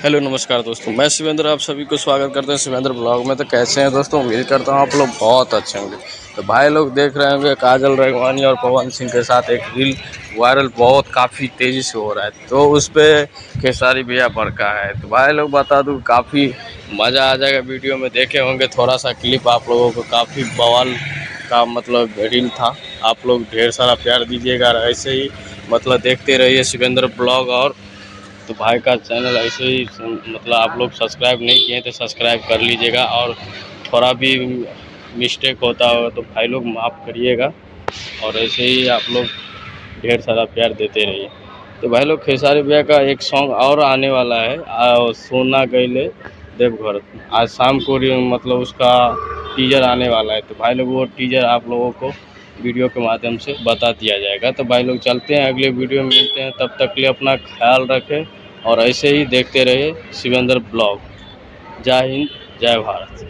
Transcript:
Hello नमस्कार दोस्तों, मैं शिवेंद्र आप सभी को स्वागत करते हैं शिवेंद्र ब्लॉग में। तो कैसे हैं दोस्तों, उम्मीद करता हूँ आप लोग बहुत अच्छे होंगे। तो भाई लोग देख रहे होंगे काजल रेगवानी और पवन सिंह के साथ एक रील वायरल बहुत काफ़ी तेज़ी से हो रहा है। तो उस पर खेसारी भैया बरका है। तो भाई लोग बता दूँ काफ़ी मज़ा आ जाएगा। वीडियो में देखे होंगे थोड़ा सा क्लिप आप लोगों को, काफ़ी बवाल का मतलब रील था। आप लोग ढेर सारा प्यार दीजिएगा, ऐसे ही मतलब देखते रहिए शिवेंद्र ब्लॉग। और तो भाई का चैनल ऐसे ही मतलब आप लोग सब्सक्राइब नहीं किए तो सब्सक्राइब कर लीजिएगा। और थोड़ा भी मिस्टेक होता हो तो भाई लोग माफ़ करिएगा। और ऐसे ही आप लोग ढेर सारा प्यार देते रहिए। तो भाई लोग खेसारी भैया का एक सॉन्ग और आने वाला है, सोना गइले देवघर। आज शाम को मतलब उसका टीजर आने वाला है। तो भाई लोग वो टीजर आप लोगों को वीडियो के माध्यम से बता दिया जाएगा। तो भाई लोग चलते हैं, अगले वीडियो में मिलते हैं। तब तक के लिए अपना ख्याल रखें और ऐसे ही देखते रहिए शिवेंद्र ब्लॉग। जय हिंद, जय भारत।